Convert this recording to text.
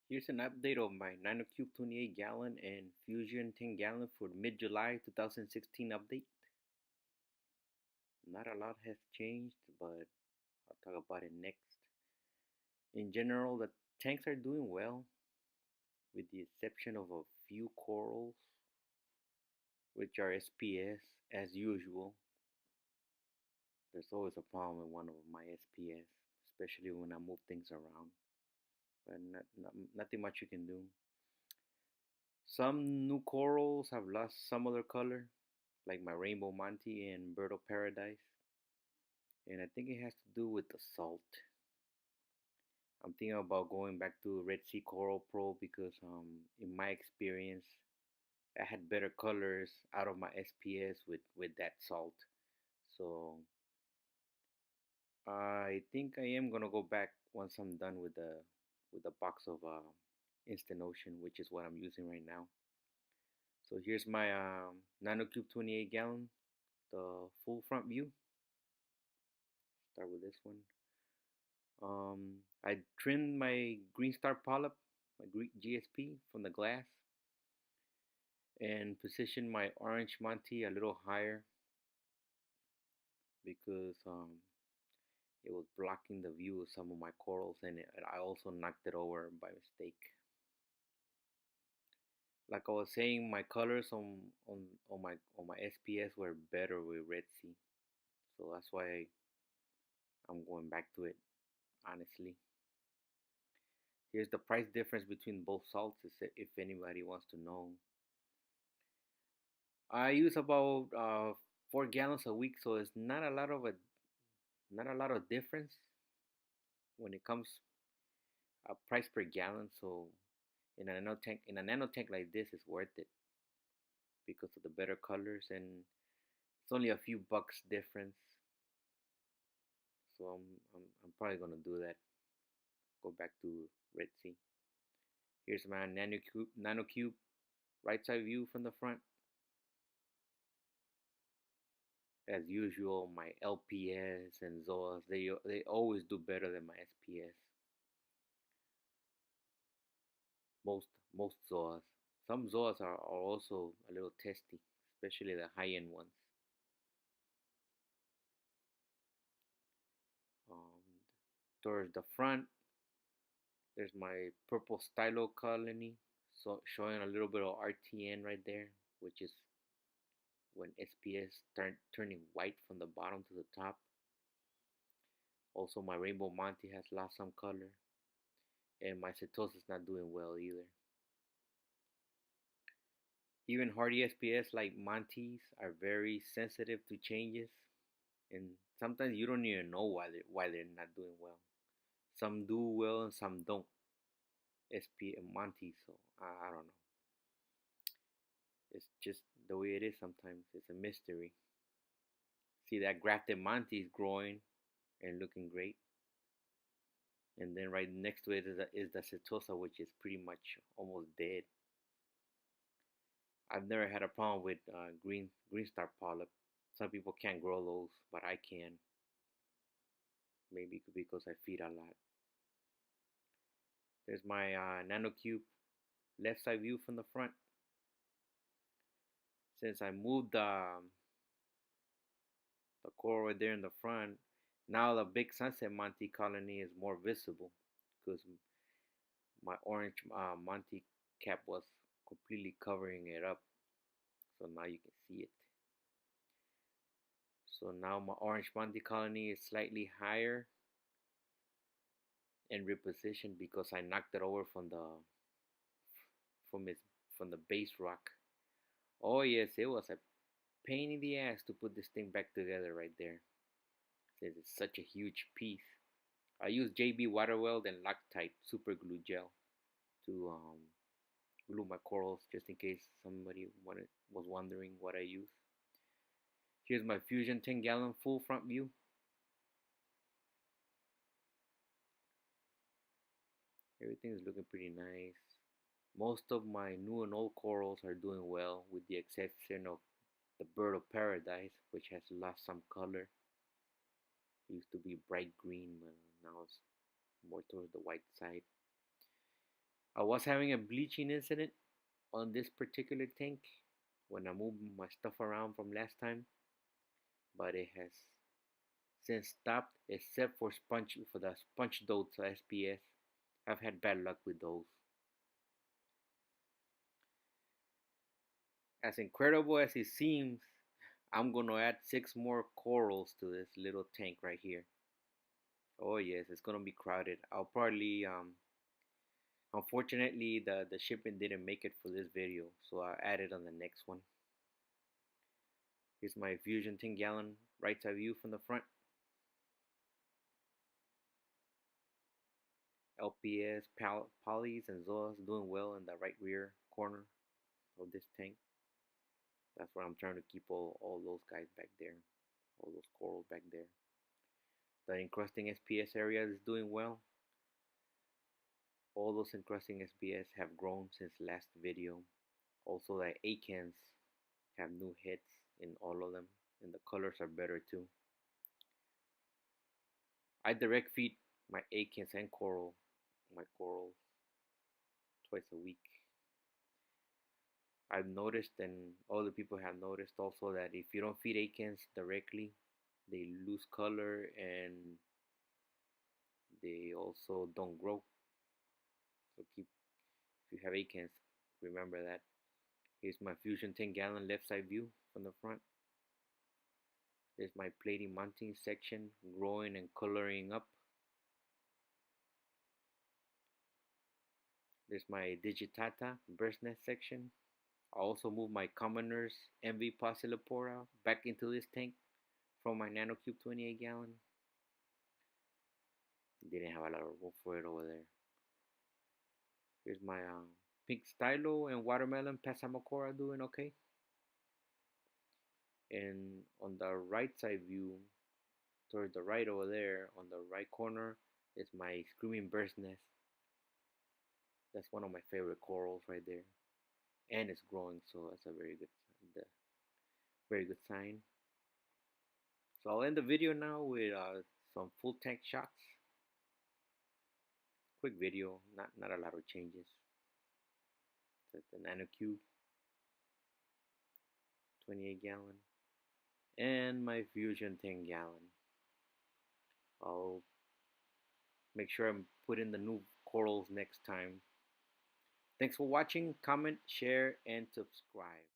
Here's an update of my Nanocube 28 gallon and Fusion 10 gallon for mid-July 2016 update. Not a lot has changed, but I'll talk about it next. In general, the tanks are doing well, with the exception of a few corals, which are SPS as usual. There's always a problem with one of my SPS, especially when I move things around, but nothing much you can do. Some new corals have lost some of their color, like my rainbow monti and bird of paradise, and I think it has to do with the salt. I'm thinking about going back to Red Sea Coral Pro because in my experience I had better colors out of my SPS with that salt. So I think I am gonna go back once I'm done with the box of Instant Ocean, which is what I'm using right now. So here's my Nanocube 28 gallon, the full front view. Start with this one. I trimmed my green star polyp, my GSP from the glass, and positioned my orange monti a little higher because it was blocking the view of some of my corals, and I also knocked it over by mistake. Like I was saying, my colors on my SPS were better with Red Sea, so that's why I'm going back to it. Honestly, here's the price difference between both salts, if anybody wants to know. I use about 4 gallons a week, so it's not a lot of difference when it comes price per gallon. So in a nano tank like this, it's worth it because of the better colors, and it's only a few bucks difference. So I'm probably gonna do that. Go back to Red Sea. Here's my Nanocube right side view from the front. As usual, my LPS and ZOAs they always do better than my SPS. Most ZOAs. Some ZOAs are also a little testy, especially the high end ones. Um, Towards the front, there's my purple stylo colony, so showing a little bit of RTN right there, which is when SPS turning white from the bottom to the top. Also, my rainbow monti has lost some color, and my Setosa is not doing well either. Even hardy SPS like montes are very sensitive to changes, and sometimes you don't even know why they're not doing well. Some do well and some don't. SP and montes, so I don't know. It's just the way it is sometimes. It's a mystery. See that grafted monte is growing and looking great. And then right next to it is the Setosa, which is pretty much almost dead. I've never had a problem with green star polyp. Some people can't grow those, but I can. Maybe because I feed a lot. There's my Nanocube left side view from the front. Since I moved the core right there in the front, now the big sunset monti colony is more visible because my orange monti cap was completely covering it up. So now you can see it. So now my orange monti colony is slightly higher and repositioned because I knocked it over from its from the base rock. Oh yes, it was a pain in the ass to put this thing back together right there, since it's such a huge piece. I use JB Waterweld and Loctite super glue gel to glue my corals, just in case somebody was wondering what I use. Here's my Fusion 10 gallon full front view. Everything is looking pretty nice. Most of my new and old corals are doing well, with the exception of the bird of paradise, which has lost some color. It used to be bright green, but now it's more towards the white side. I was having a bleaching incident on this particular tank when I moved my stuff around from last time, but it has since stopped except for the sponge dotes SPS. I've had bad luck with those. As incredible as it seems, I'm gonna add 6 more corals to this little tank right here. Oh yes, it's gonna be crowded. I'll probably unfortunately the shipment didn't make it for this video, so I'll add it on the next one. Here's my Fusion 10-gallon right side view from the front. LPS, Polys, and Zoas doing well in the right rear corner of this tank. That's where I'm trying to keep all those guys back there, all those corals back there. The encrusting SPS area is doing well. All those encrusting SPS have grown since last video. Also, the acans have new hits in all of them, and the colors are better too. I direct feed my acans and my corals twice a week. I've noticed, and other people have noticed also, that if you don't feed acans directly, they lose color and they also don't grow. So if you have acans, remember that. Here's my Fusion 10-gallon left side view from the front. There's my plating monting section growing and coloring up. There's my digitata burst nest section. I also moved my commoners MV psammocora back into this tank from my Nanocube 28-gallon. Didn't have a lot of room for it over there. Here's my pink stylo and watermelon psammocora doing okay. And on the right side view, towards the right over there, on the right corner, is my screaming burst nest. That's one of my favorite corals right there, and it's growing, so that's a very good sign. So I'll end the video now with some full tank shots. Quick video, not a lot of changes. That's the Nanocube 28-gallon and my Fusion 10-gallon. I'll make sure I put in the new corals next time. Thanks for watching, comment, share, and subscribe.